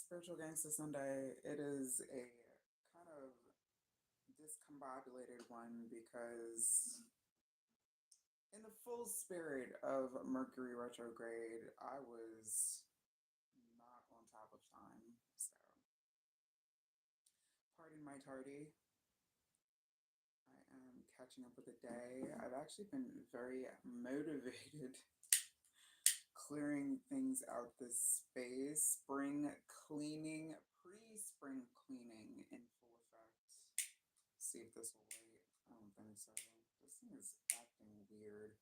Spiritual Gangster Sunday, it is a kind of discombobulated one because, in the full spirit of Mercury retrograde, I was not on top of time. So, pardon my tardy. I am catching up with the day. I've actually been very motivated clearing things out this space. Spring cleaning, pre spring cleaning in full effect. See if this will wait. I don't think so. This thing is acting weird.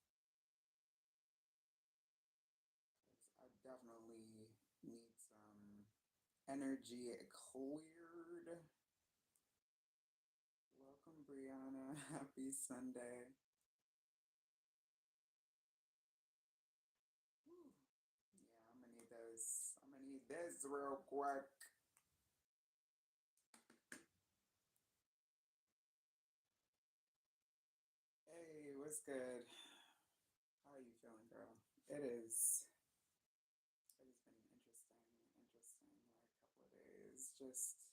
I definitely need some energy cleared. Welcome, Brianna. Happy Sunday. Whew. Yeah, I'm gonna need this. I'm gonna need this real quick. Hey, what's good? How are you feeling, girl? It is. It has been interesting like couple of days. Just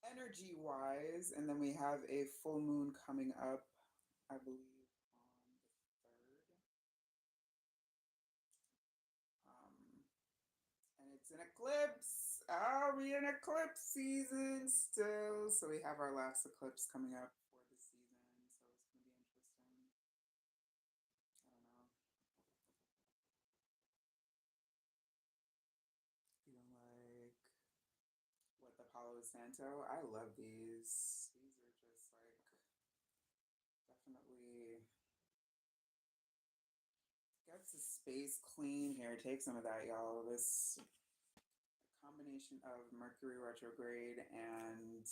energy wise, and then we have a full moon coming up, I believe, on the 3rd. And it's an eclipse. Are we in eclipse season still? So we have our last eclipse coming up for the season. So it's going to be interesting. I don't know. You don't like what the Palo Santo? I love these. These are just like definitely gets the space clean here. Take some of that, y'all. This combination of Mercury retrograde and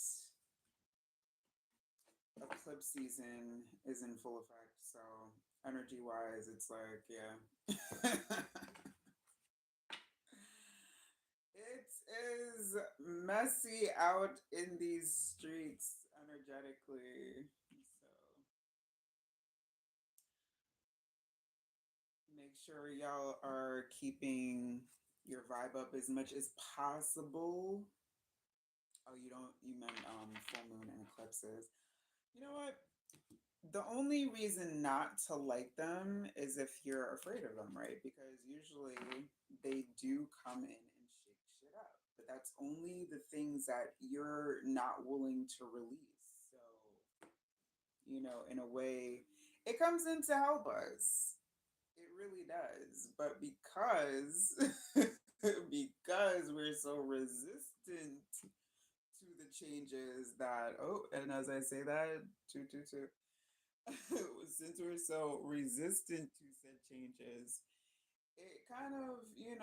eclipse season is in full effect. So energy wise, it's like, yeah. It is messy out in these streets energetically. So make sure y'all are keeping your vibe up as much as possible. Oh, you don't, you meant full moon and eclipses. You know what? The only reason not to like them is if you're afraid of them, right? Because usually they do come in and shake shit up. But that's only the things that you're not willing to release. So, in a way, it comes in to help us. It really does. But because because we're so resistant to the changes that, oh, and as I say that, toot, since we're so resistant to said changes, it kind of, it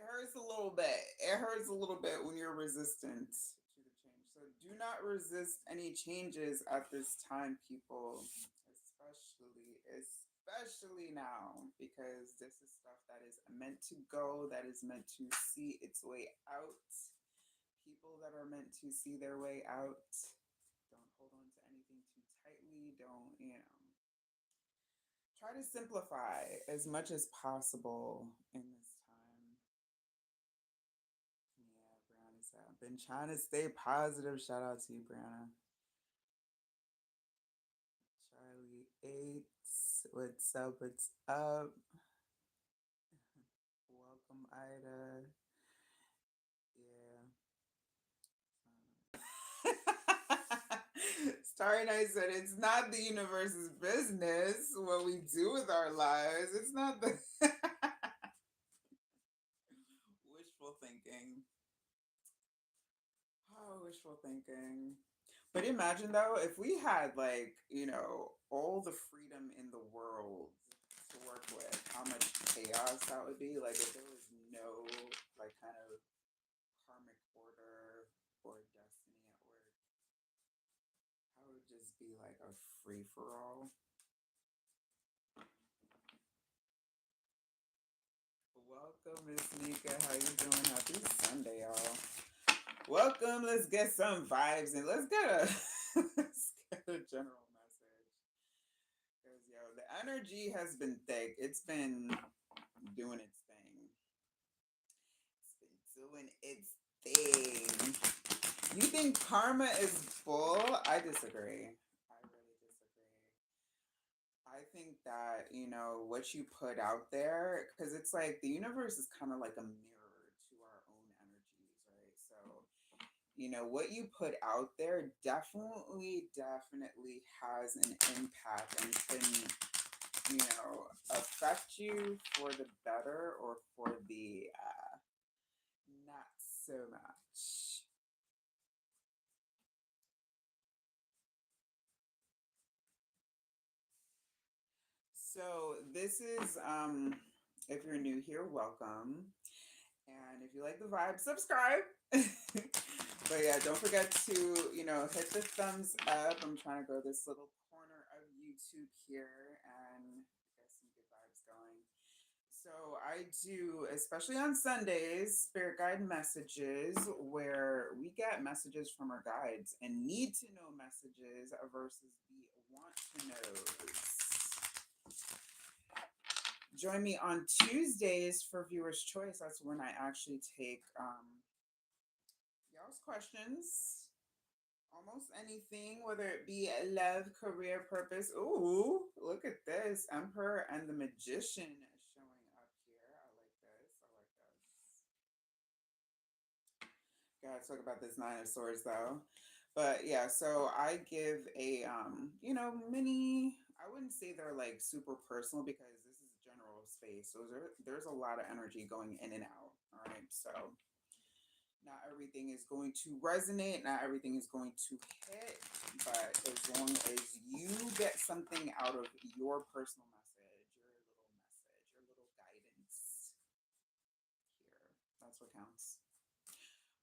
hurts a little bit. It hurts a little bit when you're resistant to the change. So do not resist any changes at this time, people, especially now, because this is stuff that is meant to go, that is meant to see its way out. People that are meant to see their way out. Don't hold on to anything too tightly. Don't, try to simplify as much as possible in this time. Yeah, Brianna said, I've been trying to stay positive. Shout out to you, Brianna. Charlie 8. What's up? What's up? Welcome, Ida. Yeah. Starry Night said it's not the universe's business what we do with our lives. It's not the wishful thinking. Oh, wishful thinking. But imagine though, if we had like, all the freedom in the world to work with, how much chaos that would be. Like if there was no like kind of karmic order or destiny at work, how it would just be like a free for all. Welcome, Miss Nika. How you doing? Happy Sunday, y'all. Welcome. Let's get some vibes and let's get a let's get a general message. Because yo, the energy has been thick. It's been doing its thing. You think karma is bull? I disagree. I really disagree. I think that, what you put out there, because it's like the universe is kind of like a mirror to our own energies, right? So, what you put out there definitely has an impact and can, affect you for the better or for the not so much. So this is if you're new here, welcome. And if you like the vibe, subscribe. But yeah, don't forget to, hit the thumbs up. I'm trying to grow this little corner of YouTube here and get some good vibes going. So I do, especially on Sundays, spirit guide messages where we get messages from our guides and need to know messages versus the want to knows. Join me on Tuesdays for viewers' choice. That's when I actually take y'all's questions. Almost anything, whether it be love, career, purpose. Ooh, look at this. Emperor and the Magician showing up here. I like this. I like this. Gotta talk about this Nine of Swords though. But yeah, so I give a mini, I wouldn't say they're like super personal because this is general space. So there's a lot of energy going in and out. All right. So not everything is going to resonate, not everything is going to hit, but as long as you get something out of your personal message, your little guidance here, that's what counts.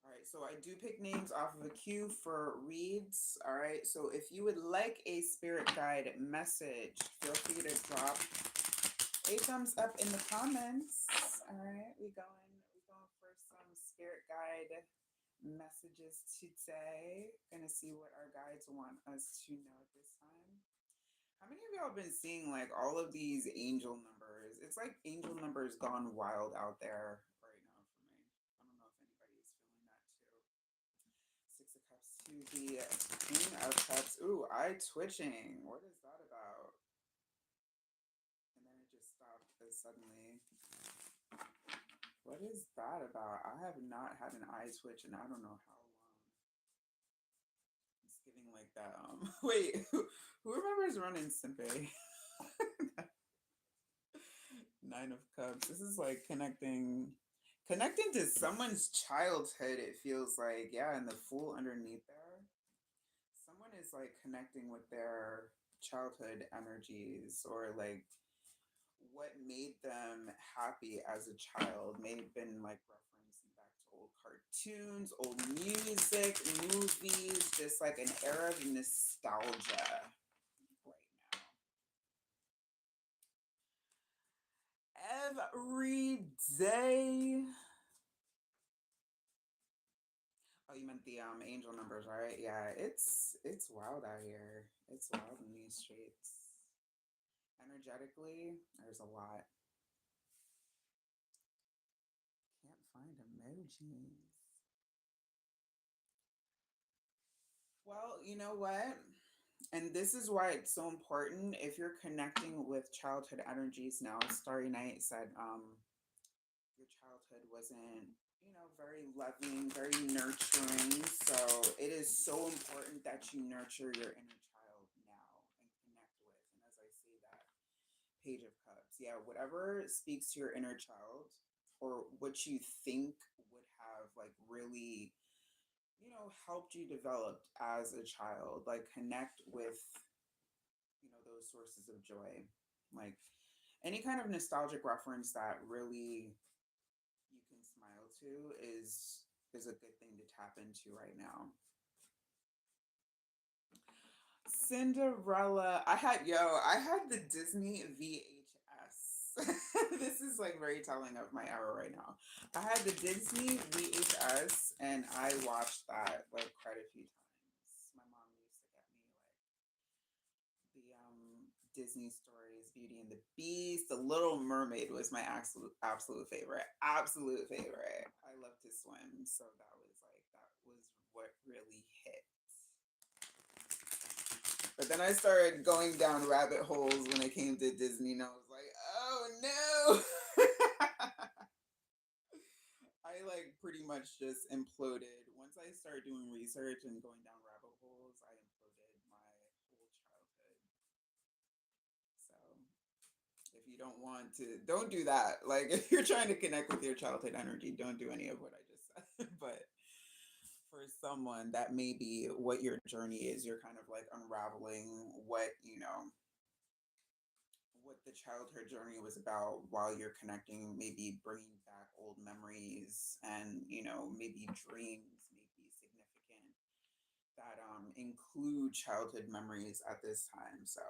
All right, so I do pick names off of a queue for reads. All right, so if you would like a spirit guide message, feel free to drop a thumbs up in the comments. All right, we going for some spirit guide messages today. Gonna see what our guides want us to know this time. How many of y'all been seeing like all of these angel numbers? It's like angel numbers gone wild out there right now for me. I don't know if anybody's feeling that too. Six of Cups to the Queen of Cups. Ooh, eye twitching. What is that about? And then it just stopped suddenly. What is that about? I have not had an eye twitch and I don't know how long. It's giving like that. Wait, who remembers running Simpe? Nine of Cups. This is like connecting to someone's childhood. It feels like, yeah, and the Fool underneath there. Someone is like connecting with their childhood energies or like what made them happy as a child. May have been like referencing back to old cartoons, old music, movies, just like an era of nostalgia right now. Every day. Oh, you meant the angel numbers, right? Yeah, it's wild out here. It's wild in these streets. Energetically, there's a lot. Can't find emojis. Well, you know what? And this is why it's so important if you're connecting with childhood energies now. Starry Night said your childhood wasn't, very loving, very nurturing. So it is so important that you nurture your inner child now and connect with. And as I say that, Page of Cups, yeah, whatever speaks to your inner child or what you think would have like really helped you develop as a child, like connect with those sources of joy, like any kind of nostalgic reference that really you can smile to is a good thing to tap into right now. Cinderella. I had the Disney VHS. This is like very telling of my era right now. I had the Disney VHS and I watched that like quite a few times. My mom used to get me like the Disney stories, Beauty and the Beast, The Little Mermaid was my absolute favorite. Absolute favorite. I love to swim, so that was what really hit. But then I started going down rabbit holes when it came to Disney, and I was like, oh no. I like pretty much just imploded. Once I started doing research and going down rabbit holes, I imploded my whole childhood. So if you don't want to, don't do that. Like if you're trying to connect with your childhood energy, don't do any of what I just said. But for someone, that may be what your journey is. You're kind of like unraveling what, what the childhood journey was about while you're connecting, maybe bringing back old memories and, maybe dreams, maybe significant that include childhood memories at this time. So,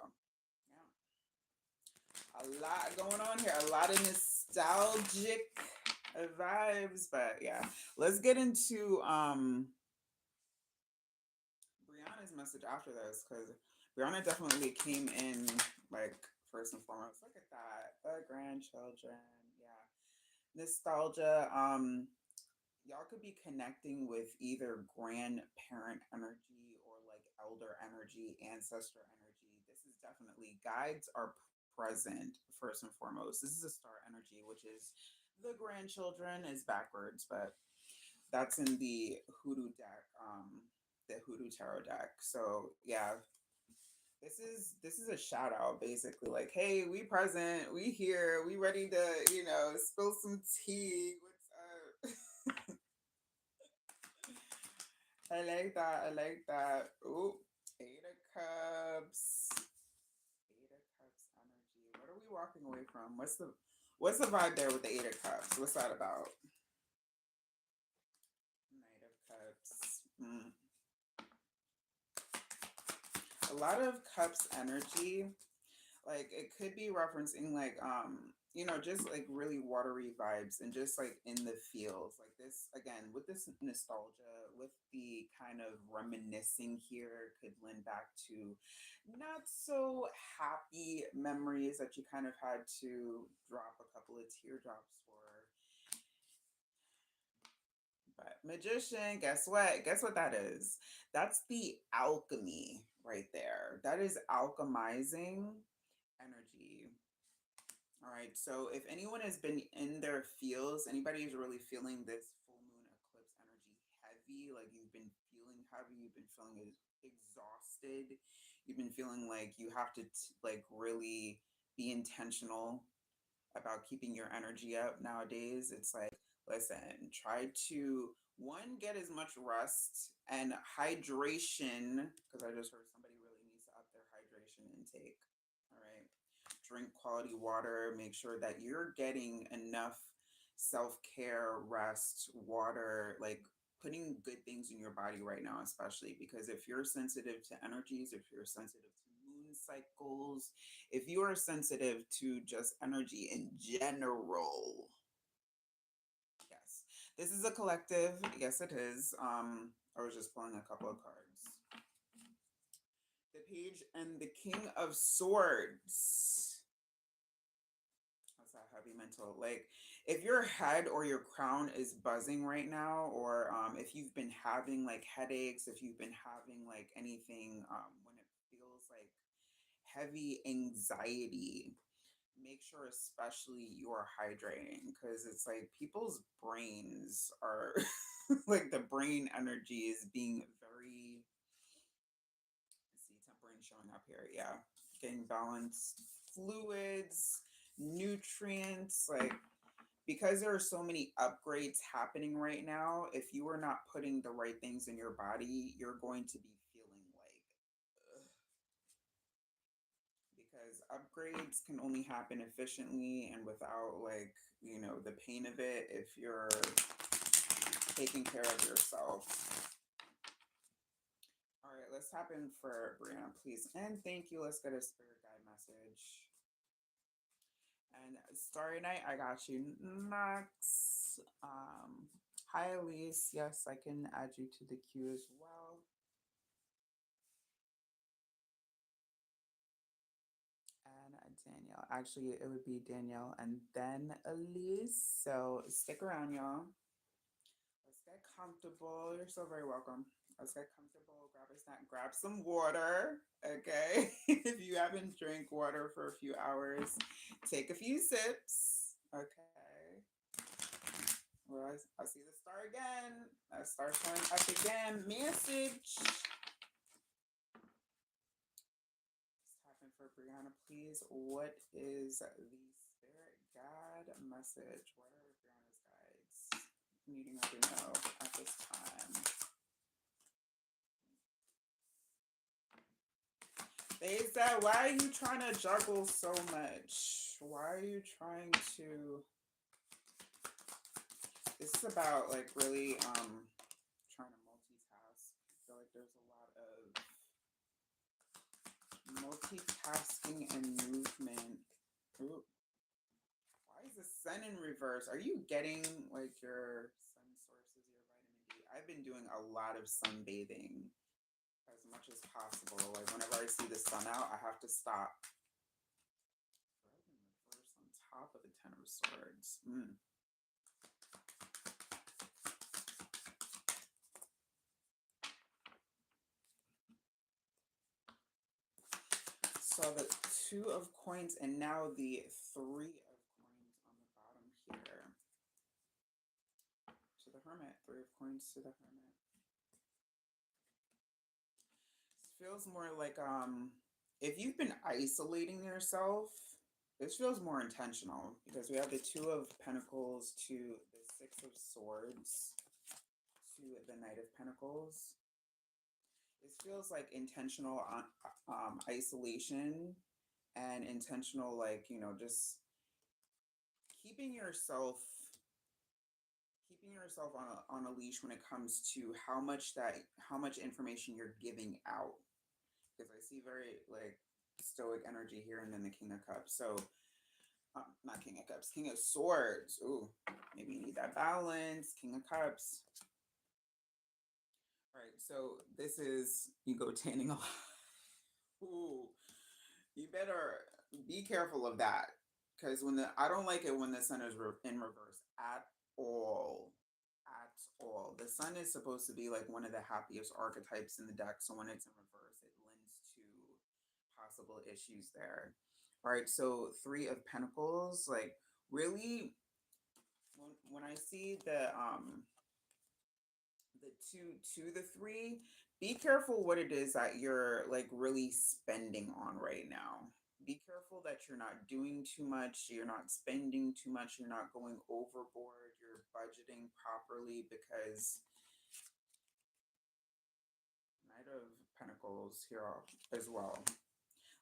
yeah, a lot going on here, a lot of nostalgic vibes, but yeah, let's get into Brianna's message after this because Brianna definitely came in like first and foremost. Look at that, the grandchildren, yeah, nostalgia. Y'all could be connecting with either grandparent energy or like elder energy, ancestor energy. This is definitely guides are present first and foremost. This is a star energy, which is the grandchildren is backwards, but that's in the hoodoo deck, the hoodoo tarot deck. So yeah, this is a shout out basically, like, hey, we present, we here, we ready to, spill some tea. What's up? I like that. I like that. Oh, Eight of Cups. Eight of Cups energy. What are we walking away from? What's the vibe there with the Eight of Cups? What's that about? Knight of Cups. A lot of Cups energy. Like it could be referencing like just like really watery vibes and just like in the feels like this again with this nostalgia, with the kind of reminiscing here, could lend back to not so happy memories that you kind of had to drop a couple of teardrops for. But magician, guess what that is? That's the alchemy right there. That is alchemizing energy. All right. So if anyone has been in their feels, anybody who's really feeling this full moon eclipse energy heavy, like you've been feeling heavy, you've been feeling exhausted, you've been feeling like you have to like really be intentional about keeping your energy up nowadays. It's like, listen, try to one, get as much rest and hydration, because I just heard somebody really needs to up their hydration intake. All right. Drink quality water, make sure that you're getting enough self-care, rest, water, like putting good things in your body right now, especially because if you're sensitive to energies, if you're sensitive to moon cycles, if you are sensitive to just energy in general, yes, this is a collective. Yes, it is. I was just pulling a couple of cards. The Page and the King of Swords. That's that heavy mental. Like, if your head or your crown is buzzing right now, or if you've been having like headaches, if you've been having like anything, when it feels like heavy anxiety, make sure especially you are hydrating, because it's like people's brains are like the brain energy is being very, see, temperance showing up here, yeah, getting balanced fluids, nutrients, like because there are so many upgrades happening right now, if you are not putting the right things in your body, you're going to be feeling like ugh, because upgrades can only happen efficiently and without like the pain of it if you're taking care of yourself. All right, let's tap in for Brianna, please, and thank you. Let's get a spirit guide message. And Starry Night, I got you. Max. Hi Elise, yes, I can add you to the queue as well. And Danielle. Actually, it would be Danielle and then Elise. So stick around, y'all. Let's get comfortable. You're so very welcome. Let's get comfortable. Grab a snack. Grab some water. Okay. If you haven't drank water for a few hours, take a few sips. Okay. Well, I see the star again. I start showing up again. Message. Just tapping for Brianna, please. What is the spirit guide message? What are Brianna's guides needing to know at this time? They said, why are you trying to juggle so much? Why are you trying to? This is about like really trying to multitask. I feel like there's a lot of multitasking and movement. Ooh, why is the sun in reverse? Are you getting like your sun sources, your vitamin D? I've been doing a lot of sunbathing as much as possible. Like whenever I see the sun out, I have to stop. Right in reverse on top of the Ten of Swords. So the Two of Coins and now the Three of Coins on the bottom here. To the Hermit. Three of Coins to the Hermit. This feels more like if you've been isolating yourself, this feels more intentional because we have the Two of Pentacles to the Six of Swords to the Knight of Pentacles. This feels like intentional isolation and intentional, like, you know, just keeping yourself on a leash when it comes to how much information you're giving out, because I see very like stoic energy here, and then the King of Cups. So not King of Cups, King of Swords. Ooh, maybe you need that balance. King of Cups. All right, so this is you go tanning a lot. Ooh, you better be careful of that, because I don't like it when the sun is in reverse at all. At all. The sun is supposed to be like one of the happiest archetypes in the deck, so when it's in reverse, it lends to possible issues there. All right, so Three of Pentacles, like really, when I see the two to the three, be careful what it is that you're like really spending on right now. Be careful that you're not doing too much, you're not spending too much, you're not going overboard, you're budgeting properly, because Knight of Pentacles here as well.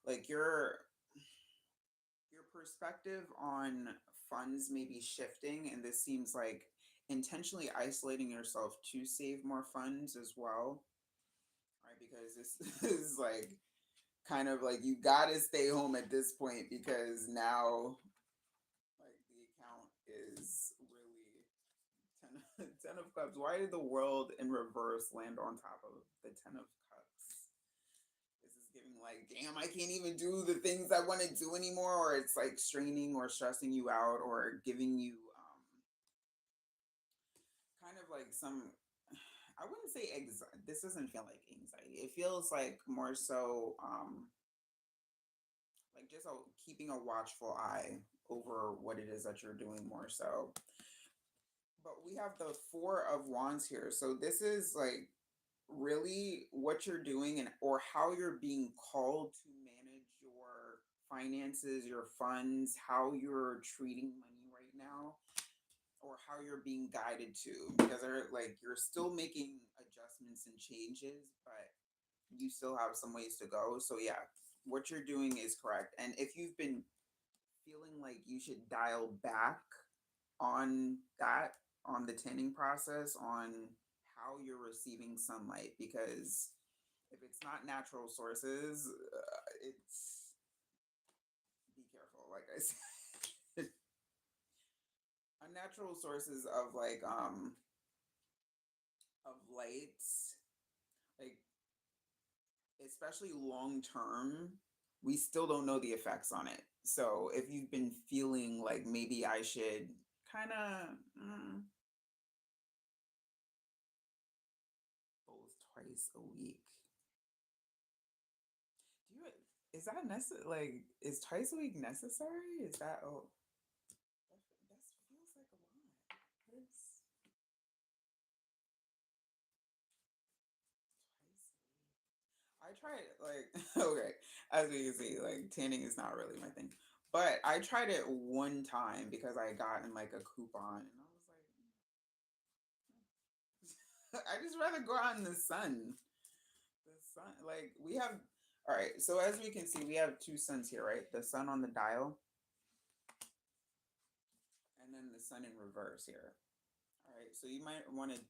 Like your perspective on funds may be shifting, and this seems like intentionally isolating yourself to save more funds as well, right? Because this is like kind of like you gotta stay home at this point, because now like the account is really ten of Cups. Why did the world in reverse land on top of the Ten of Cups? This is giving like, damn, I can't even do the things I want to do anymore, or it's like straining or stressing you out, or giving you kind of like some, I wouldn't say this doesn't feel like anxiety. It feels like more so like just keeping a watchful eye over what it is that you're doing more so. But we have the Four of Wands here. So this is like really what you're doing, and or how you're being called to manage your finances, your funds, how you're treating money right now, or how you're being guided to, because they're like you're still making adjustments and changes, but you still have some ways to go. So yeah, what you're doing is correct. And if you've been feeling like you should dial back on that, on the tanning process, on how you're receiving sunlight, because if it's not natural sources, it's be careful. Like I said, unnatural sources of lights, like especially long term, we still don't know the effects on it. So if you've been feeling like maybe I should kind of twice a week. Do you is that necessary? Like, is twice a week necessary? Is that oh that feels like a lot. What is twice a week? I tried like okay, as we can see, like tanning is not really my thing. But I tried it one time because I got in like a coupon and I was like, I just rather go out in the sun. The sun, like we have. All right, so as we can see, we have two suns here, right? The sun on the dial, and then the sun in reverse here. All right, so you might want to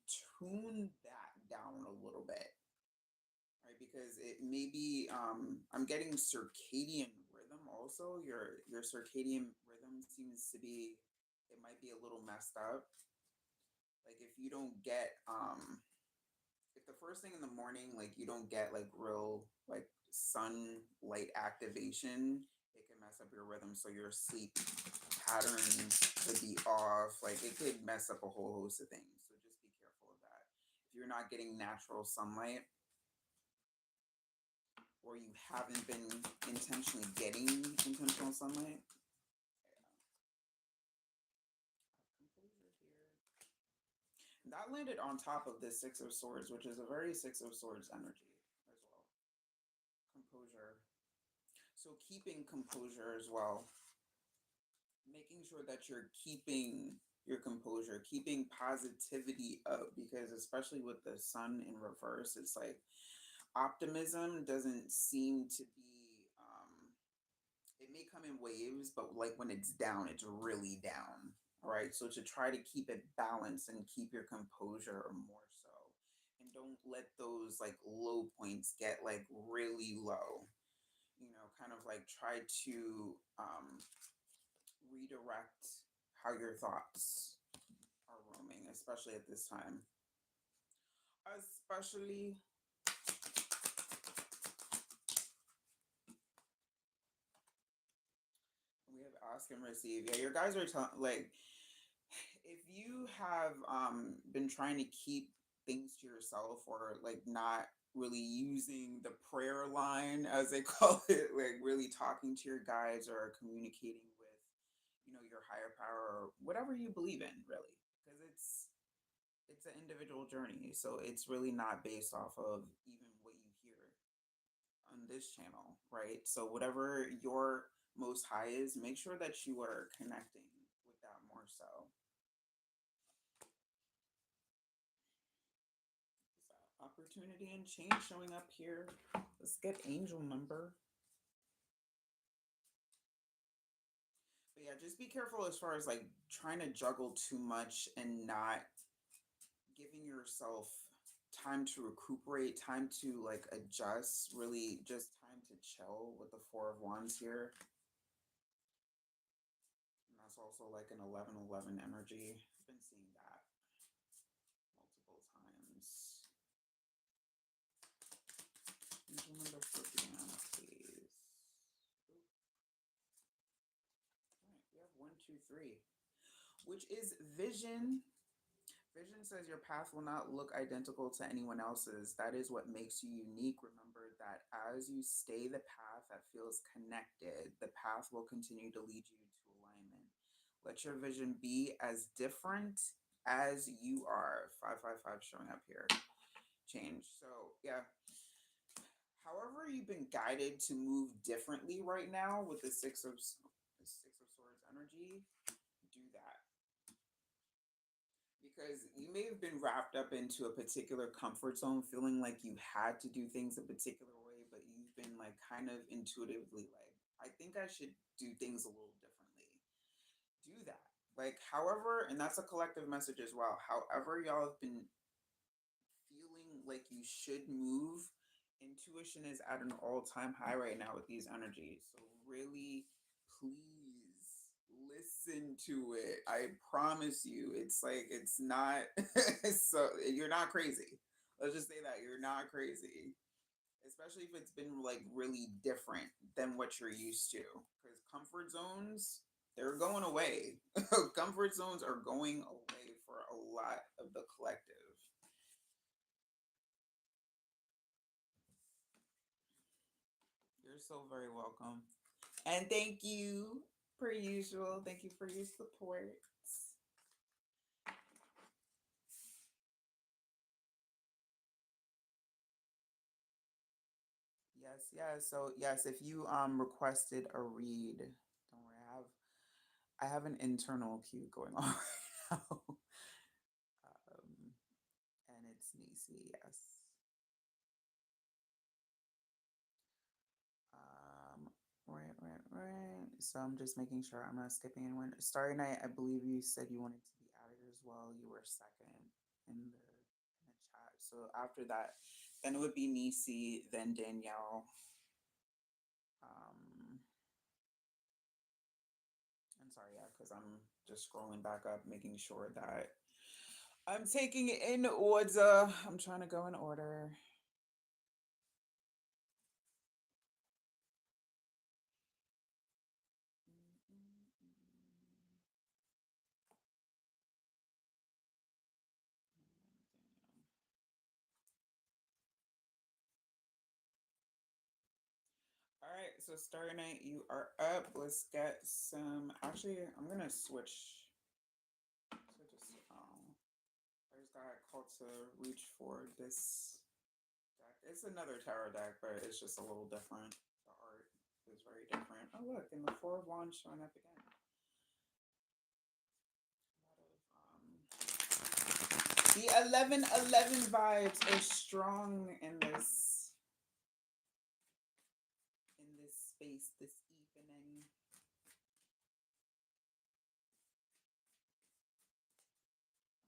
tune that down a little bit, right? Because it may be. I'm getting circadian rhythm also. Your circadian rhythm seems to be. It might be a little messed up. Like if you don't get if the first thing in the morning like you don't get like real like sunlight activation, it can mess up your rhythm, so your sleep pattern could be off, like it could mess up a whole host of things, so just be careful of that. If you're not getting natural sunlight or you haven't been intentionally getting intentional sunlight, that landed on top of this Six of Swords, which is a very Six of Swords energy as well. Composure. So keeping composure as well, making sure that you're keeping your composure, keeping positivity up, because especially with the sun in reverse, it's like optimism doesn't seem to be it may come in waves, but like when it's down, it's really down. All right. So to try to keep it balanced and keep your composure more so. And don't let those like low points get like really low. Kind of like try to redirect how your thoughts are roaming, especially at this time. Especially, we have ask and receive. Yeah, your guys are telling like if you have been trying to keep things to yourself or like not really using the prayer line as they call it, like really talking to your guides or communicating with your higher power or whatever you believe in, really, because it's an individual journey, so it's really not based off of even what you hear on this channel, right? So whatever your most high is, make sure that you are connecting with that more so. So opportunity and change showing up here. Let's get angel number. But yeah, just be careful as far as like trying to juggle too much and not giving yourself time to recuperate, time to like adjust, really just time to chill with the Four of Wands here. And that's also like an 11-11 energy. I've been seeing that multiple times. Angel number for Brianna, please. All right, we have 1, 2, 3, which is vision. Vision says your path will not look identical to anyone else's. That is what makes you unique. Remember that as you stay the path that feels connected, the path will continue to lead you to alignment. Let your vision be as different as you are. 555 showing up here. Change. So, yeah. However, you've been guided to move differently right now with the Six of Swords energy, do that, because you may have been wrapped up into a particular comfort zone, feeling like you had to do things a particular way, but you've been like kind of intuitively like, I think I should do things a little differently. Do that. Like, however, and that's a collective message as well. However, y'all have been feeling like you should move, intuition is at an all-time high right now with these energies. So really, please listen to it. I promise you, it's like it's not so you're not crazy. Let's just say that you're not crazy. Especially if it's been like really different than what you're used to. Because comfort zones, they're going away. Comfort zones are going away for a lot of the collective. so very welcome. And thank you, per usual. Thank you for your support. Yes, yes. So yes, if you requested a read, don't worry, I have an internal queue going on right now. And it's Nisi, yes. Um, right. So I'm just making sure I'm not skipping anyone. Starry Night, I believe you said you wanted to be added as well. You were second in the chat. So after that, then it would be Nisi, then Danielle. Um, I'm sorry, yeah, because I'm just scrolling back up, making sure that I'm taking it in order. I'm trying to go in order. All right, so Starry Night, you are up. Let's get some. Actually, I'm gonna switch. So just I just got called to reach for this deck. It's another tarot deck, but it's just a little different. The art is very different. Oh look, and the Four of Wands showing up again. The 1111 vibes are strong in this space this evening.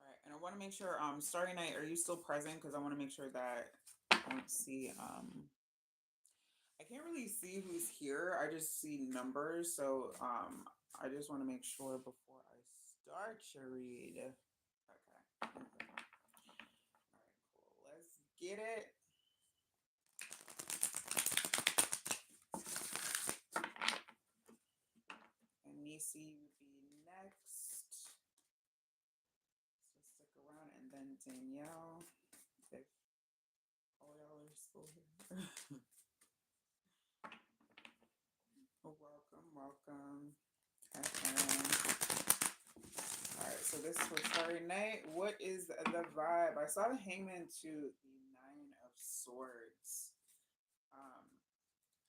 All right, and I want to make sure, Starry Night, are you still present? Because I want to make sure that I don't see, I can't really see who's here. I just see numbers, so I just want to make sure before I start your read. Okay. All right, cool. Let's get it. And Nisi would be next. So stick around, and then Danielle, if all y'all are still here. Welcome, welcome. Okay. All right, so this was Starry Night. What is the vibe? I saw the Hangman to the Nine of Swords.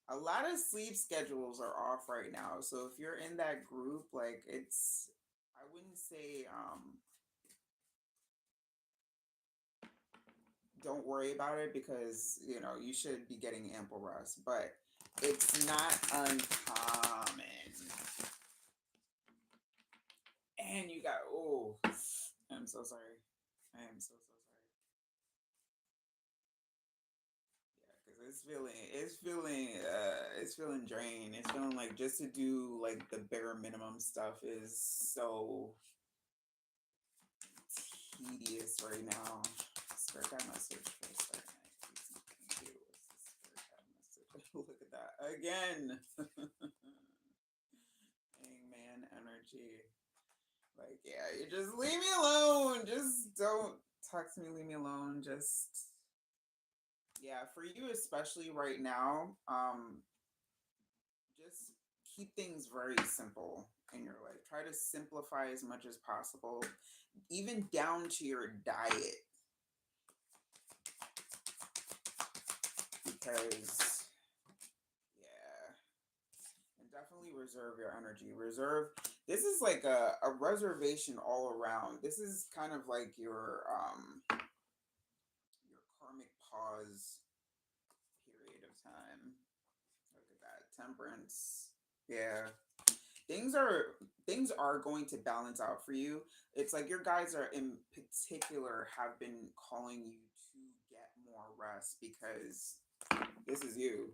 A lot of sleep schedules are off right now, so if you're in that group, like it's, I wouldn't say don't worry about it because you should be getting ample rest, but it's not uncommon. And you got, oh, I'm so sorry. I am so sorry. Yeah, because it's feeling drained. It's feeling like just to do like the bare minimum stuff is so tedious right now. Spirit guide message for Starry Night. Please thank you. What's the spirit guide message? Look at that again. Hangman energy. Like, yeah, you just leave me alone. Just don't talk to me. Leave me alone. Just, yeah, for you especially right now. Just keep things very simple in your life. Try to simplify as much as possible, even down to your diet, because yeah, and definitely reserve your energy. Reserve. This is like a reservation all around. This is kind of like your karmic pause period of time. Look at that. Temperance. Yeah. Things are going to balance out for you. It's like your guys are in particular have been calling you to get more rest because this is you.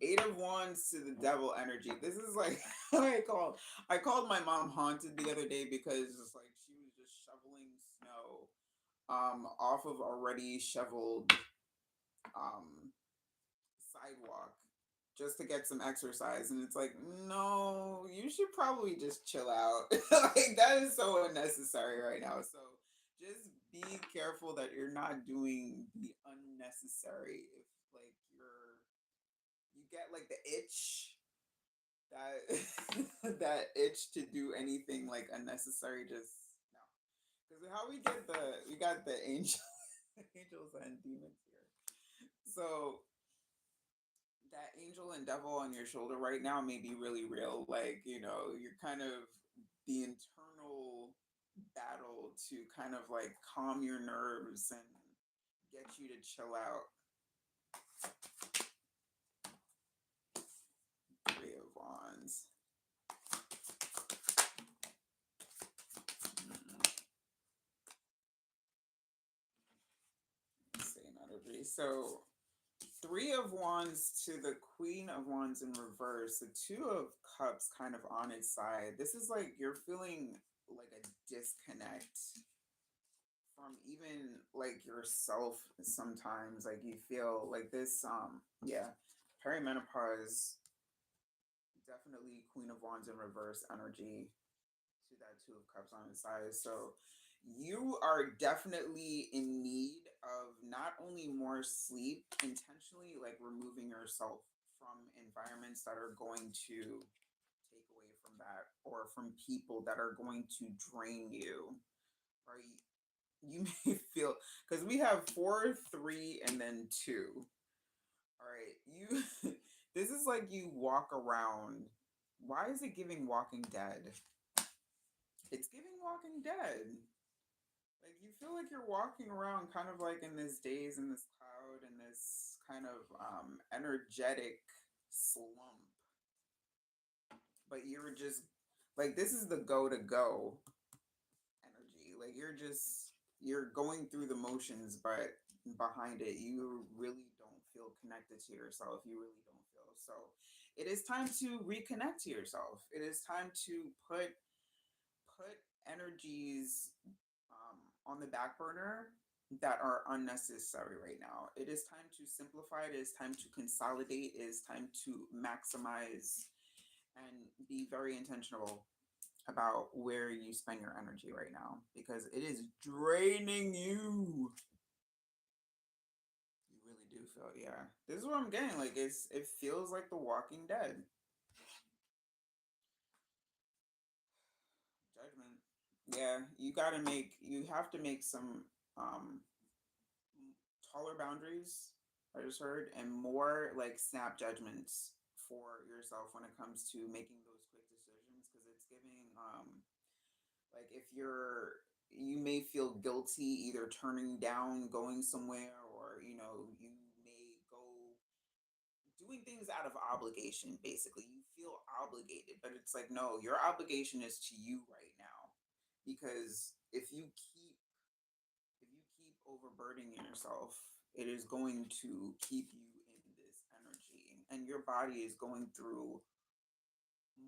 Eight of Wands to the Devil energy. This is like I called my mom haunted the other day because it's like she was just shoveling snow off of already shoveled um sidewalk just to get some exercise, and it's like, no, you should probably just chill out. Like that is so unnecessary right now. So just be careful that you're not doing the unnecessary. If like you get like the itch, that that itch to do anything like unnecessary. Just no, because how we got the angel angels and demons here. So that angel and devil on your shoulder right now may be really real. Like, you're kind of the internal battle to kind of like calm your nerves and get you to chill out. Three of Wands. Same energy. So Three of Wands to the Queen of Wands in reverse, the Two of Cups kind of on its side. This is like you're feeling like a disconnect from even like yourself sometimes. Like you feel like this, yeah, perimenopause, definitely Queen of Wands in reverse energy to that Two of Cups on its side. So you are definitely in need of not only more sleep, intentionally like removing yourself from environments that are going to take away from that, or from people that are going to drain you, right? You may feel, because we have 4, 3, and then 2. All right, you this is like you walk around. Why is it giving Walking Dead? It's giving Walking Dead. Like you feel like you're walking around kind of like in this daze, in this cloud, in this kind of energetic slump. But you're just like, this is the go to go energy. Like you're going through the motions, but behind it you really don't feel connected to yourself. You really don't feel. So it is time to reconnect to yourself. It is time to put energies on the back burner that are unnecessary right now. It is time to simplify. It is time to consolidate. It is time to maximize and be very intentional about where you spend your energy right now, because it is draining you. You really do feel, yeah. This is what I'm getting. Like it feels like The Walking Dead. Judgment. Yeah, you have to make some um taller boundaries, I just heard, and more like snap judgments for yourself when it comes to making those quick decisions, because it's giving like if you may feel guilty either turning down going somewhere, or you may go doing things out of obligation. Basically you feel obligated, but it's like, no, your obligation is to you right now, because if you keep overburdening yourself, it is going to keep you in this energy, and your body is going through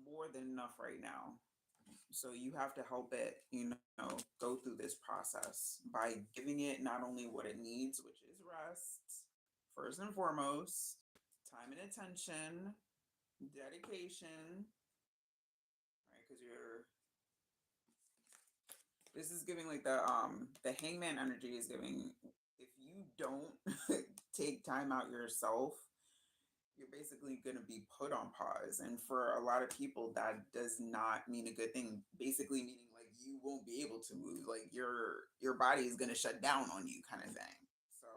more than enough right now. So you have to help it, go through this process by giving it not only what it needs, which is rest, first and foremost, time and attention, dedication, right? Because this is giving like the hangman energy is giving. If you don't take time out yourself, you're basically going to be put on pause, and for a lot of people that does not mean a good thing. Basically meaning like you won't be able to move, like your body is going to shut down on you, kind of thing. So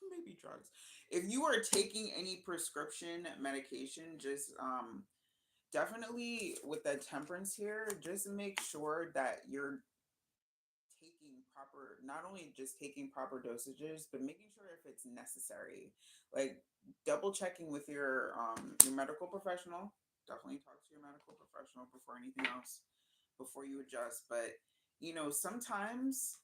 maybe drugs. If you are taking any prescription medication, just definitely with the temperance here, just make sure that you're taking proper, not only just taking proper dosages, but making sure if it's necessary. Like double checking with your medical professional. Definitely talk to your medical professional before anything else, before you adjust. But sometimes,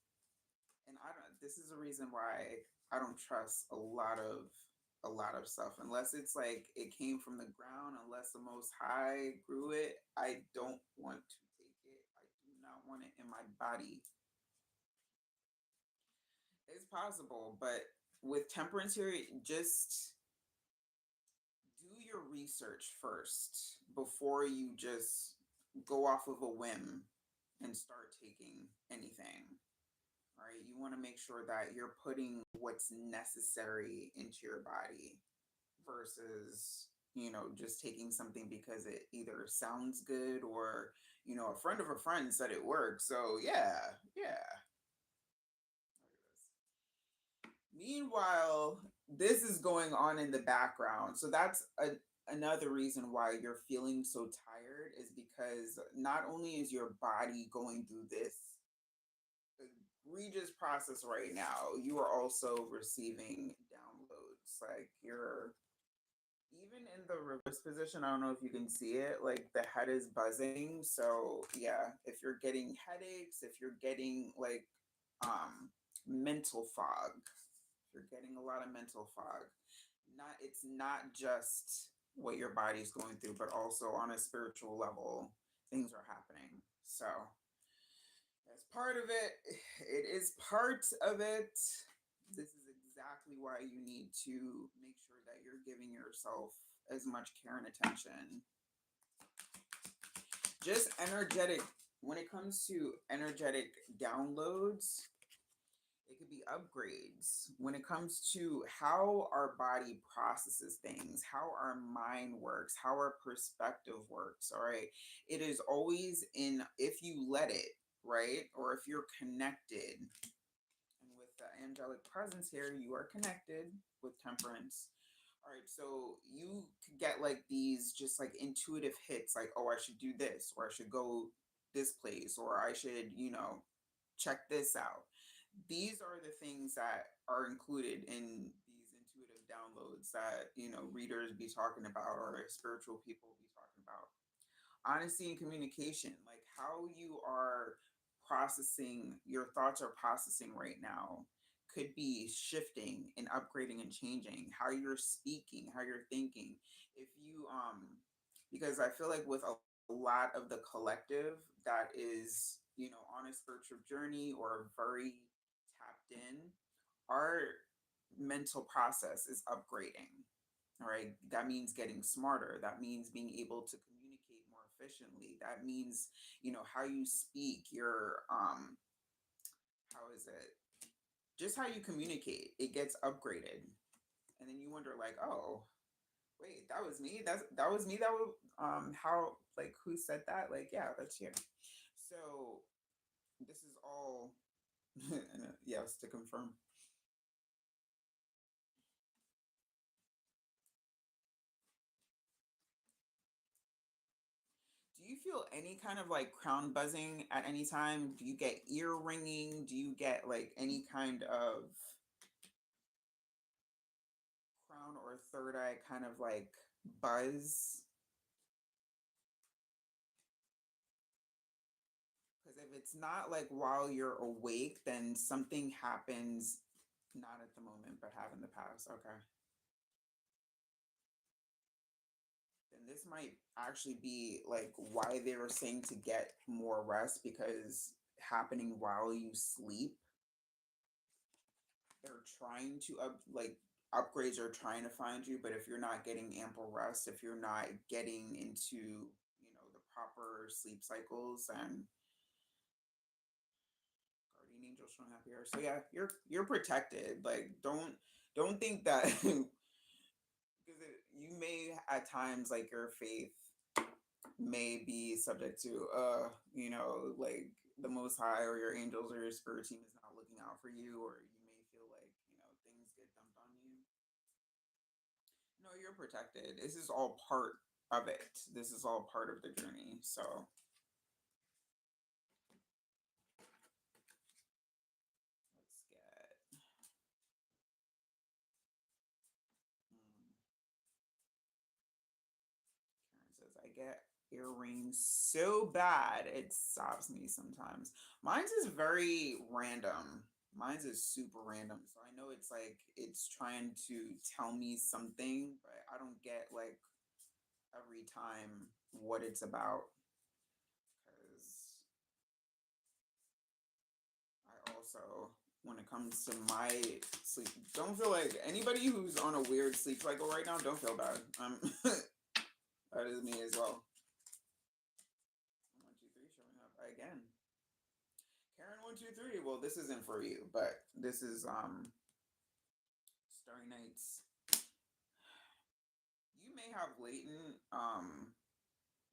and I don't, this is a reason why I don't trust a lot of stuff unless it's like it came from the ground, unless the most high grew it. I don't want to take it. I do not want it in my body. It's possible, but with temperance here, just do your research first before you just go off of a whim and start taking anything. right? You want to make sure that you're putting what's necessary into your body versus, just taking something because it either sounds good or, a friend of a friend said it works. So, yeah, yeah. Meanwhile, this is going on in the background. So another reason why you're feeling so tired is because not only is your body going through this egregious process right now, you are also receiving downloads. Like you're even in the reverse position. I don't know if you can see it, like the head is buzzing. So yeah, if you're getting headaches, if you're getting like mental fog, if you're getting a lot of mental fog, it's not just what your body's going through, but also on a spiritual level, things are happening. So as part of it, it is part of it. This is exactly why you need to make sure that you're giving yourself as much care and attention. Just energetic, when it comes to energetic downloads, it could be upgrades. When it comes to how our body processes things, how our mind works, how our perspective works, all right? It is always if you let it, right? Or if you're connected. And with the angelic presence here, you are connected with temperance. All right, so you could get like these just like intuitive hits, like, oh, I should do this, or I should go this place, or I should, check this out. These are the things that are included in these intuitive downloads that, readers be talking about or spiritual people be talking about. Honesty and communication, like how you are processing, your thoughts are processing right now could be shifting and upgrading and changing how you're speaking, how you're thinking. If you because I feel like with a lot of the collective that is, on a spiritual journey or very tapped in, our mental process is upgrading. All right. That means getting smarter. That means being able to communicate more efficiently. That means, how you speak, your how is it? Just how you communicate, it gets upgraded. And then you wonder like, oh, wait, that was me. That was me. That was how, like, who said that? Like, yeah, that's you. So this is all yes, to confirm. Do you feel any kind of like crown buzzing at any time? Do you get ear ringing? Do you get like any kind of crown or third eye kind of like buzz? Because if it's not like while you're awake, then something happens, not at the moment, but have in the past. Okay. Then this might actually be like why they were saying to get more rest, because happening while you sleep, they're trying to upgrades are trying to find you, but if you're not getting ample rest, if you're not getting into, the proper sleep cycles, and guardian angels showing up here. So yeah, you're protected. Like don't think that because you may at times like your faith may be subject to like the most high or your angels or your spirit team is not looking out for you, or you may feel like things get dumped on you. No, you're protected. This is all part of it. This is all part of the journey. So let's get. Hmm, Karen says, I get earrings so bad it stops me sometimes. Mine's is very random. Mine's is super random. So I know it's like it's trying to tell me something, but I don't get like every time what it's about. Because I also, when it comes to my sleep, don't feel like anybody who's on a weird sleep cycle right now, don't feel bad. That is me as well. 1, 2, 3 showing up again. Karen One, two, three. Well, this isn't for you, but this is Starry Nights. You may have latent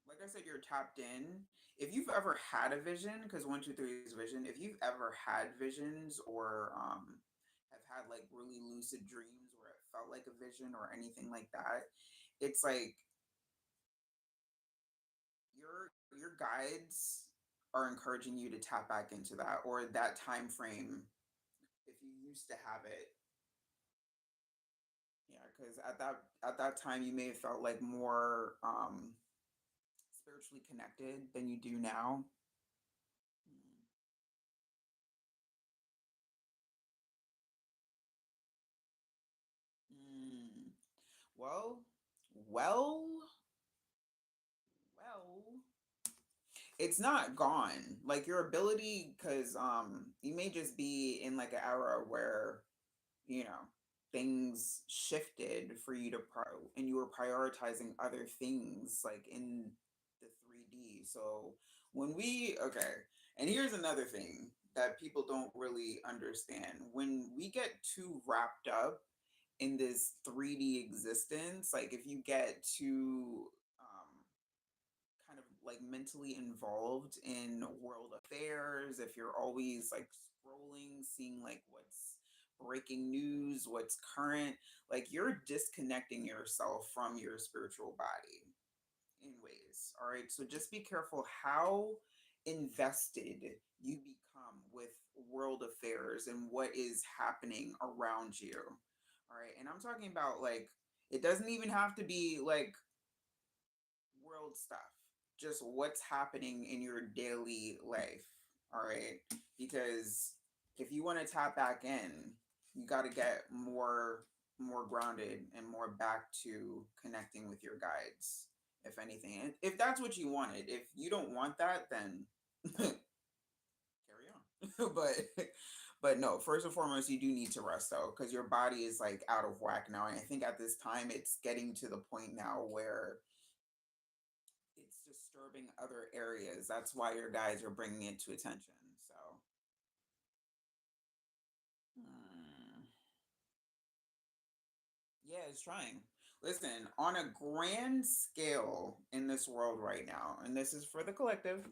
like I said, you're tapped in. If you've ever had a vision, because one, two, three is vision. If you've ever had visions or have had like really lucid dreams where it felt like a vision or anything like that, it's like your guides are encouraging you to tap back into that or that time frame if you used to have it. Yeah, because at that time you may have felt like more spiritually connected than you do now. Mm. Mm. Well, well, well. It's not gone. Like your ability, because you may just be in like an era where you know things shifted for you to and you were prioritizing other things like in the 3D. So when we okay, and here's another thing that people don't really understand. When we get too wrapped up in this 3D existence, like if you get too kind of like mentally involved in world affairs, if you're always like scrolling, seeing like what's breaking news, what's current, like you're disconnecting yourself from your spiritual body in ways. All right. So just be careful how invested you become with world affairs and what is happening around you. All right. And I'm talking about like, it doesn't even have to be like world stuff, just what's happening in your daily life. All right. Because if you want to tap back in, you got to get more grounded and more back to connecting with your guides, if anything. And if that's what you wanted, if you don't want that, then carry on. But no, first and foremost, you do need to rest though, because your body is like out of whack now. And I think at this time it's getting to the point now where it's disturbing other areas. That's why your guys are bringing it to attention. So, mm, yeah, it's trying. Listen, on a grand scale in this world right now, and this is for the collective,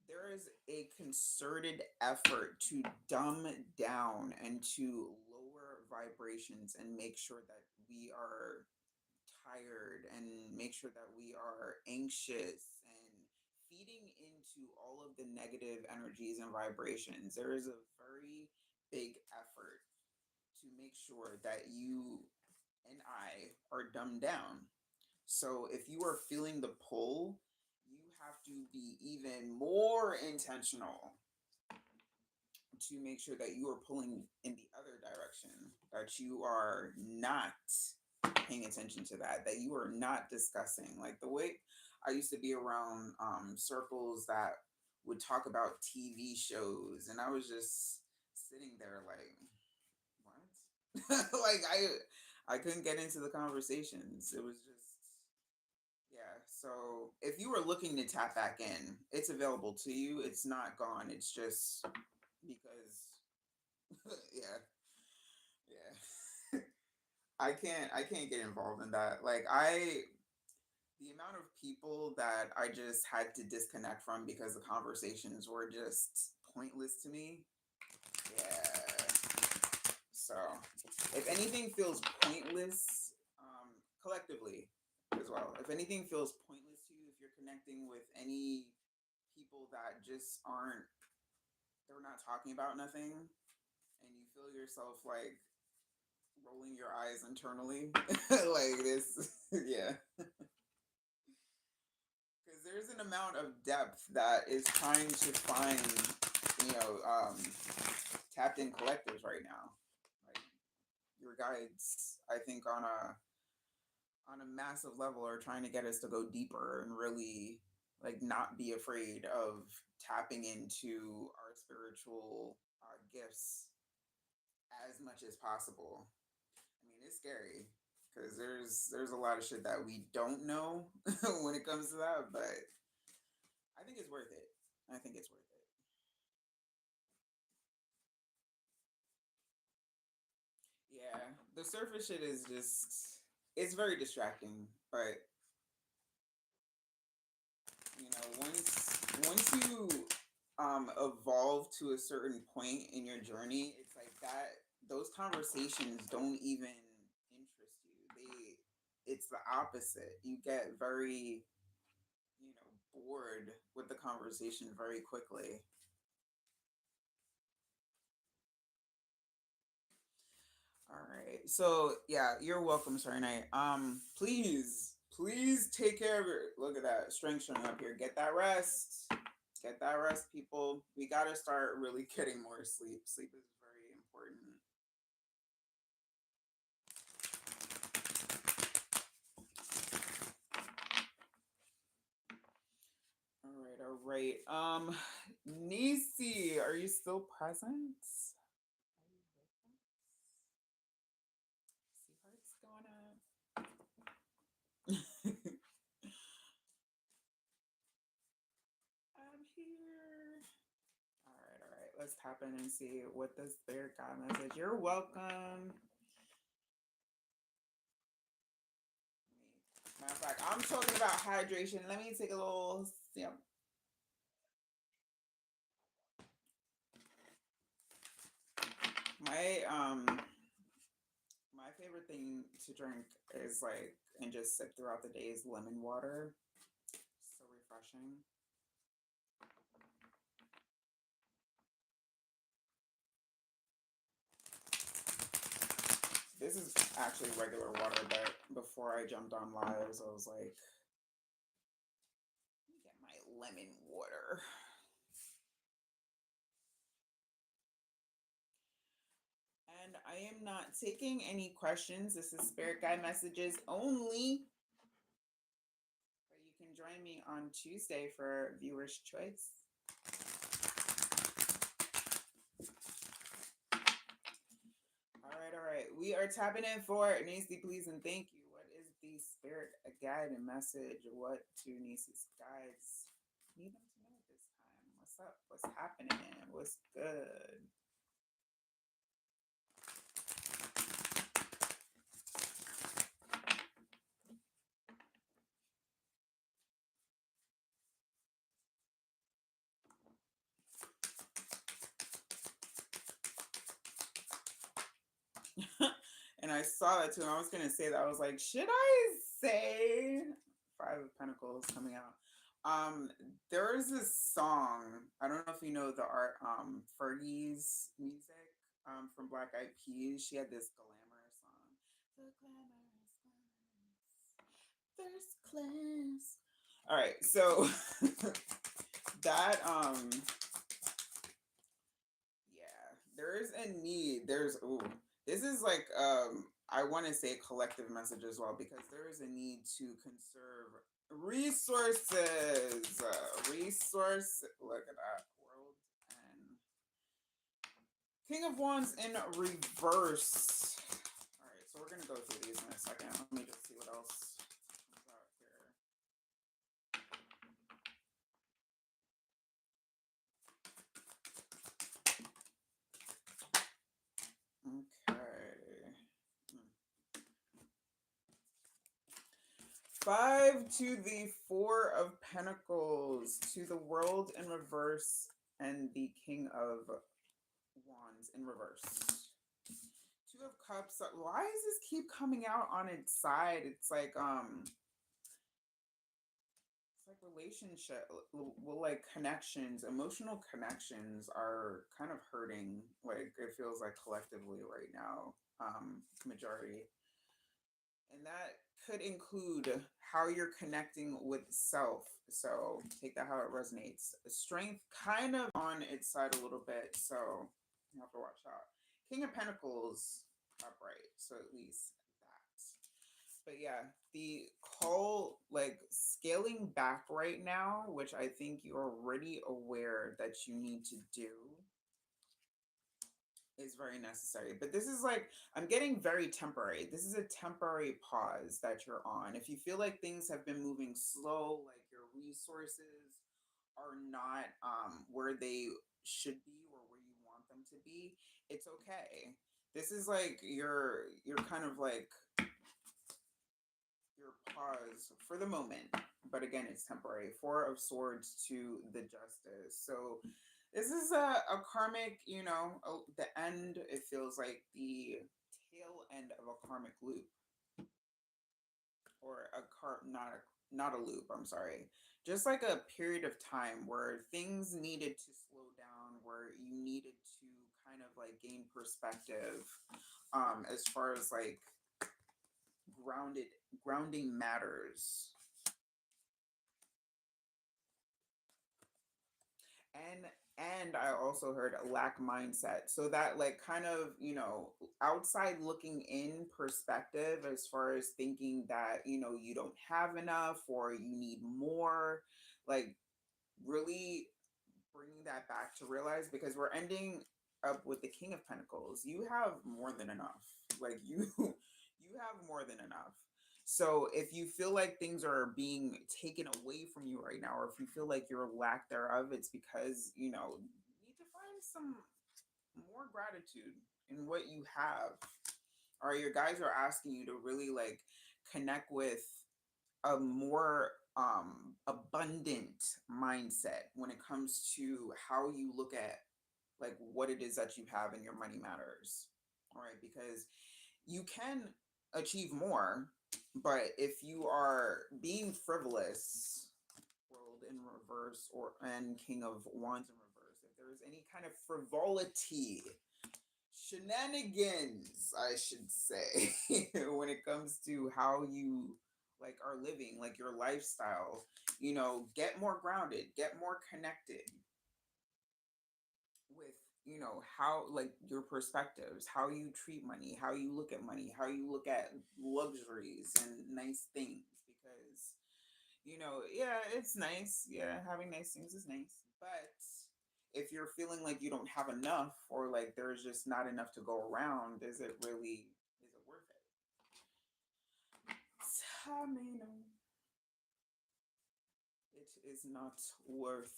there is a concerted effort to dumb down and to lower vibrations and make sure that we are tired and make sure that we are anxious and feeding into all of the negative energies and vibrations. There is a very big effort to make sure that you and I are dumbed down. So if you are feeling the pull, you have to be even more intentional to make sure that you are pulling in the other direction, that you are not paying attention to that you are not discussing. Like the way I used to be around circles that would talk about TV shows, and I was just sitting there like, what? Like I couldn't get into the conversations. It was just yeah. So if you were looking to tap back in, it's available to you. It's not gone. It's just because yeah, yeah. I can't get involved in that. Like the amount of people that I just had to disconnect from because the conversations were just pointless to me. Yeah. So if anything feels pointless, collectively as well. If anything feels pointless to you, if you're connecting with any people that just aren't, they're not talking about nothing, and you feel yourself like rolling your eyes internally like this yeah, because there's an amount of depth that is trying to find you know tapped in collectives right now, like your guides I think on a massive level are trying to get us to go deeper and really like not be afraid of tapping into our spiritual gifts as much as possible. I mean, it's scary because there's a lot of shit that we don't know when it comes to that, but I think it's worth it. I think it's worth it. The surface shit is just, it's very distracting. But once you evolve to a certain point in your journey, it's like that those conversations don't even interest you. It's the opposite. You get very, bored with the conversation very quickly. All right. So yeah, you're welcome, Sorry Night. Please take care of your, look at that strength showing up here. Get that rest. Get that rest, people. We gotta start really getting more sleep. Sleep is very important. All right. Nisi, are you still present? Sweetheart's going on. I'm here. All right. Let's tap in and see what the spirit guide message. You're welcome. Matter of fact, I'm talking about hydration. Let me take a little sip. My favorite thing to drink is like and just sip throughout the day is lemon water. So refreshing. This is actually regular water, but before I jumped on lives, I was like, let me get my lemon water. And I am not taking any questions. This is spirit guide messages only. But you can join me on Tuesday for viewer's choice. All right. We are tapping in for Nisi, please, and thank you. What is the spirit guide and message? What do Nisi's guides need them to know this time? What's up? What's happening? What's good? And I saw that too. And I was gonna say that. I was like, should I say Five of Pentacles coming out? There's this song. I don't know if you know the art Fergie's music from Black Eyed Peas. She had this glamorous song. The glamorous first class. All right, so that yeah, there is a need. This is like I want to say collective message as well because there is a need to conserve resources. Look at that world and King of Wands in reverse. All right, so we're gonna go through these in a second. Let me just see what else comes out here. Okay. 5 to the 4 of Pentacles, to the World in reverse, and the King of Wands in reverse. 2 of Cups. Why does this keep coming out on its side? It's like relationship, well, like connections, emotional connections are kind of hurting. Like it feels like collectively right now, majority. And that could include how you're connecting with self. So take that how it resonates. Strength kind of on its side a little bit. So you have to watch out. King of Pentacles upright. So at least that. But yeah, the call, like scaling back right now, which I think you're already aware that you need to do, is very necessary. But this is like, I'm getting very temporary. This is a temporary pause that you're on. If you feel like things have been moving slow, like your resources are not where they should be or where you want them to be, it's okay. This is like you're kind of like your pause for the moment, but again, it's temporary. Four of Swords to the Justice. So this is a karmic, the end. It feels like the tail end of a karmic loop, or not a loop. I'm sorry, just like a period of time where things needed to slow down, where you needed to kind of like gain perspective, as far as like grounded grounding matters. And I also heard a lack mindset. So that like kind of, outside looking in perspective, as far as thinking that, you don't have enough or you need more, like really bringing that back to realize, because we're ending up with the King of Pentacles. You have more than enough. Like you have more than enough. So if you feel like things are being taken away from you right now, or if you feel like you're lack thereof, it's because, you need to find some more gratitude in what you have. Or your guys are asking you to really like connect with a more abundant mindset when it comes to how you look at like what it is that you have in your money matters. All right, because you can achieve more, but if you are being frivolous, world in reverse, or and King of Wands in reverse, if there's any kind of frivolity, shenanigans, I should say, when it comes to how you like are living, like your lifestyle, get more grounded, get more connected with, how like your perspectives, how you treat money, how you look at money, how you look at luxuries and nice things. Because, yeah, it's nice. Yeah, having nice things is nice. But if you're feeling like you don't have enough, or like there's just not enough to go around, is it worth it? Tamino. It is not worth.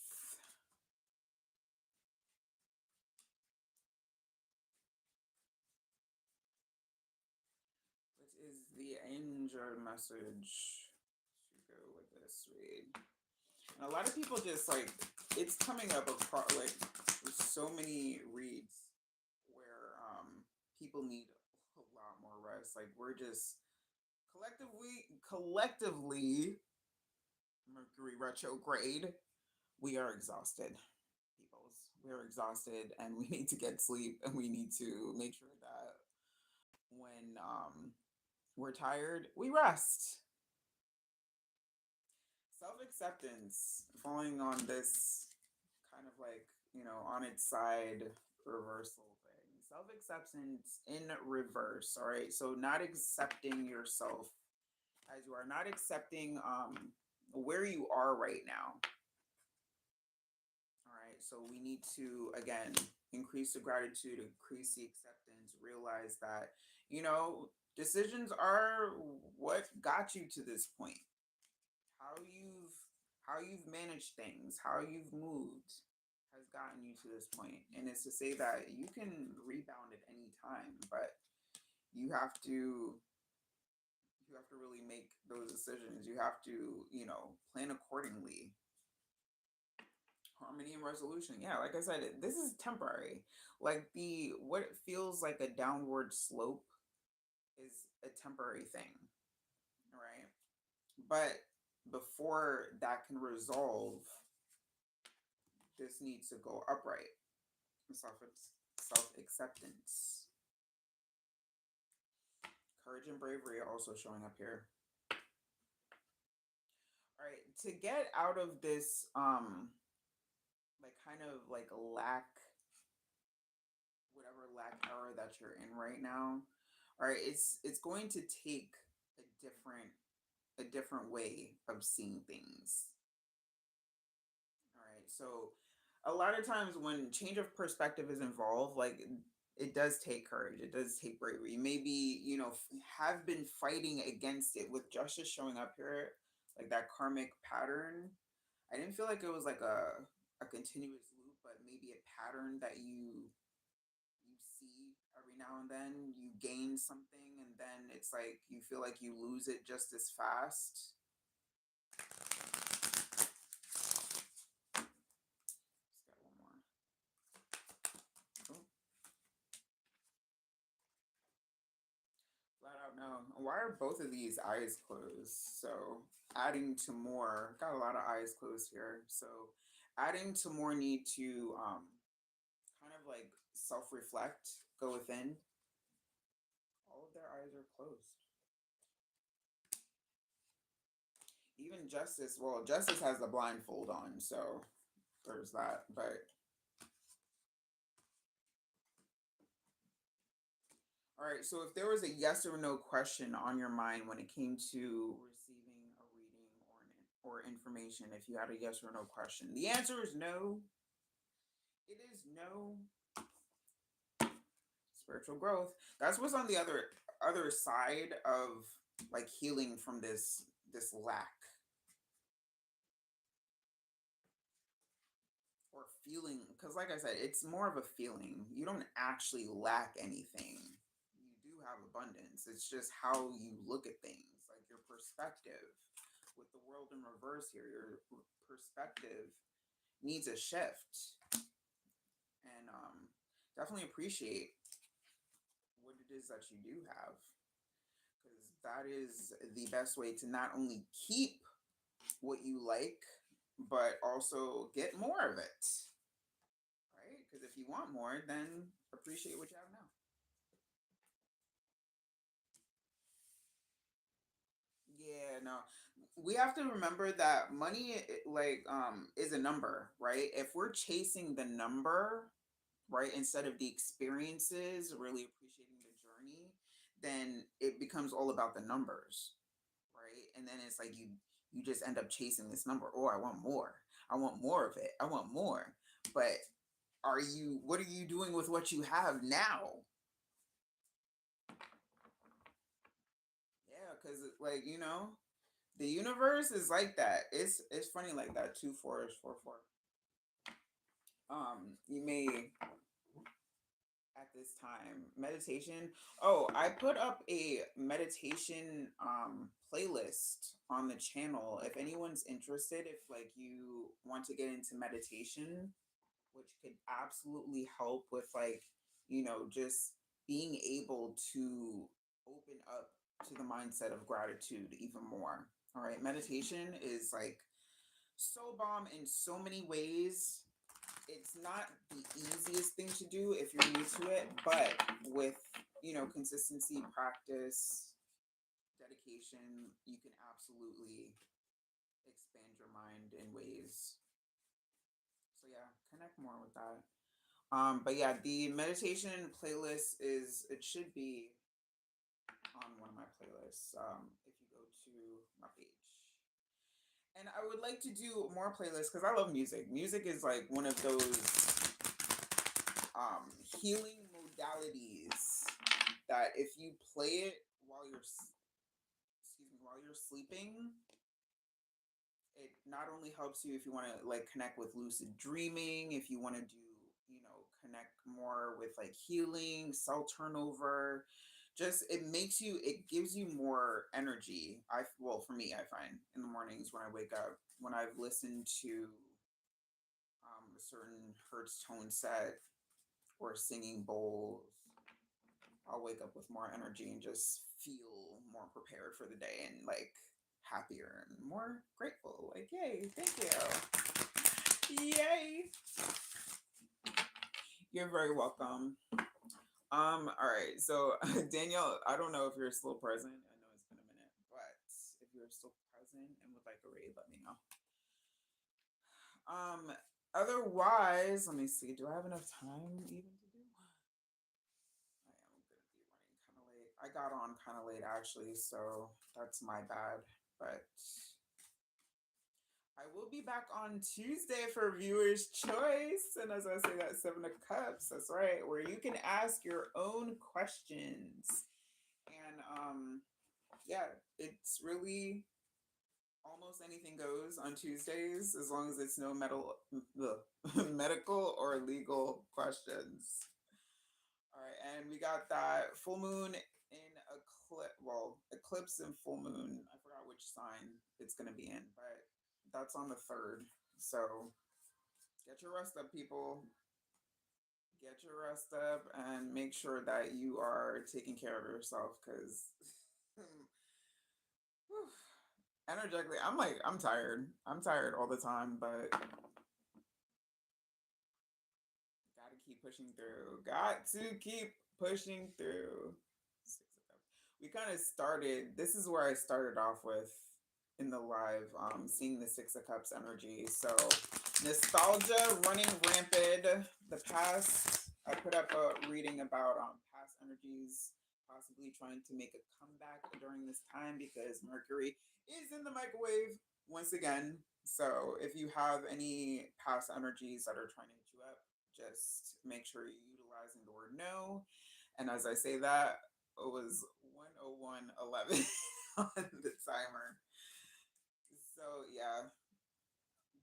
What is the angel message to go with this read? And a lot of people just like, it's coming up across like there's so many reads where people need a lot more rest. Like we're just collectively Mercury retrograde. We are exhausted, peoples. We are exhausted, and we need to get sleep, and we need to make sure that when we're tired, we rest. Self acceptance, falling on this kind of like, on its side reversal thing. Self acceptance in reverse. All right. So, not accepting yourself as you are, not accepting where you are right now. All right. So, we need to, again, increase the gratitude, increase the acceptance, realize that, decisions are what got you to this point. How you've how you've managed things, how you've moved has gotten you to this point. And it's to say that you can rebound at any time, but you have to you have to really make those decisions. You have to, plan accordingly. Harmony and resolution. Yeah, like I said, this is temporary. Like the what feels like a downward slope is a temporary thing, right? But before that can resolve, this needs to go upright. Self self acceptance, courage and bravery are also showing up here. All right, to get out of this, like kind of like lack, whatever lack hour that you're in right now. All right, it's going to take a different way of seeing things. All right. So a lot of times when change of perspective is involved, like it does take courage, it does take bravery. Maybe, have been fighting against it with justice showing up here, like that karmic pattern. I didn't feel like it was like a continuous loop, but maybe a pattern that you see Every now and then you gain something, and then it's like you feel like you lose it just as fast. Just got one more. Oh, flat out no. Why are both of these eyes closed? So adding to more, got a lot of eyes closed here. So adding to more need to kind of like self reflect, go within. All of their eyes are closed. Even Justice, well, Justice has the blindfold on, so there's that. But all right, so if there was a yes or no question on your mind when it came to receiving a reading or information, if you had a yes or no question, the answer is no. It is no. Spiritual growth. That's what's on the other side of like healing from this lack or feeling, because like I said, it's more of a feeling. You don't actually lack anything. You do have abundance. It's just how you look at things, like your perspective. With the world in reverse here, your perspective needs a shift. And definitely appreciate what it is that you do have, because that is the best way to not only keep what you like, but also get more of it, right? Because if you want more, then appreciate what you have now. Yeah, no. We have to remember that money like is a number, right? If we're chasing the number, right, instead of the experiences, really appreciating the journey, then it becomes all about the numbers, right? And then it's like you just end up chasing this number. Oh, I want more. I want more of it. I want more. But what are you doing with what you have now? Yeah, because like the universe is like that. It's funny like that. 2 4 is 4 4. You may at this time meditation. Oh, I put up a meditation playlist on the channel. If anyone's interested, if like you want to get into meditation, which could absolutely help with like just being able to open up to the mindset of gratitude even more. All right, meditation is like so bomb in so many ways. It's not the easiest thing to do if you're new to it, but with consistency, practice, dedication, you can absolutely expand your mind in ways. So yeah, connect more with that. But yeah, the meditation playlist it should be on one of my playlists. If you go to my page. And I would like to do more playlists because I love music. Music is like one of those healing modalities that if you play it while you're sleeping, it not only helps you if you want to like connect with lucid dreaming, if you want to do connect more with like healing, cell turnover, just it gives you more energy. Well, for me, I find in the mornings when I wake up, when I've listened to a certain hertz tone set or singing bowls, I'll wake up with more energy and just feel more prepared for the day and like happier and more grateful. Like, yay, thank you. Yay. You're very welcome. All right. So Danielle, I don't know if you're still present. I know it's been a minute, but if you're still present and would like a raid, let me know. Um, otherwise, let me see. Do I have enough time even to do? I am gonna be running kind of late. I got on kind of late actually, so that's my bad. But I will be back on Tuesday for Viewers Choice. And as I say, that Seven of Cups, that's right, where you can ask your own questions. And yeah, it's really almost anything goes on Tuesdays as long as it's no medical or legal questions. All right. And we got that full moon in eclipse and full moon. I forgot which sign it's going to be in, but that's on the 3rd. So get your rest up, people. Get your rest up and make sure that you are taking care of yourself because energetically, I'm tired. I'm tired all the time, but gotta keep pushing through. Got to keep pushing through. We kind of started, this is where I started off with in the live, seeing the Six of Cups energy. So nostalgia running rampant. The past, I put up a reading about past energies possibly trying to make a comeback during this time because Mercury is in the microwave once again. So if you have any past energies that are trying to hit you up, just make sure you're utilizing the word no. And as I say that, it was 101:11 on the timer. So yeah,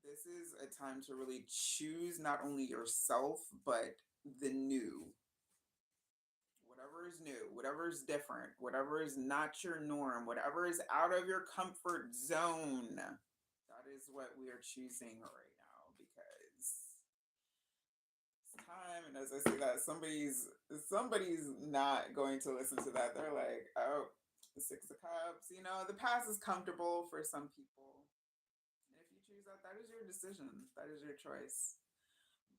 this is a time to really choose not only yourself but the new. Whatever is new, whatever is different, whatever is not your norm, whatever is out of your comfort zone. That is what we are choosing right now because it's time. And as I say that, somebody's not going to listen to that. They're like, oh, the Six of Cups. You know, the past is comfortable for some people. And if you choose that, that is your decision. That is your choice.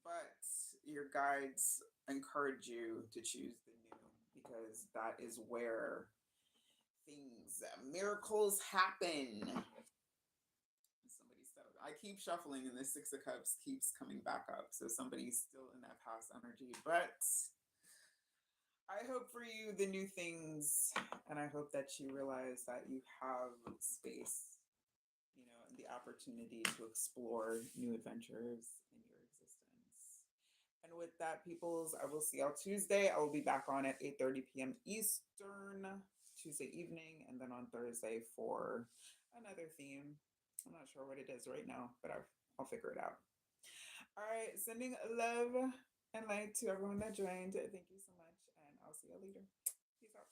But your guides encourage you to choose the new because that is where miracles happen. Somebody said, I keep shuffling and the Six of Cups keeps coming back up. So somebody's still in that past energy. But I hope for you the new things, and I hope that you realize that you have space, you know, and the opportunity to explore new adventures in your existence. And with that, peoples, I will see y'all Tuesday. I will be back on at 8:30 p.m. Eastern Tuesday evening, and then on Thursday for another theme. I'm not sure what it is right now, but I'll figure it out. All right, sending love and light to everyone that joined. Thank you so much, and I'll see you later. Peace out.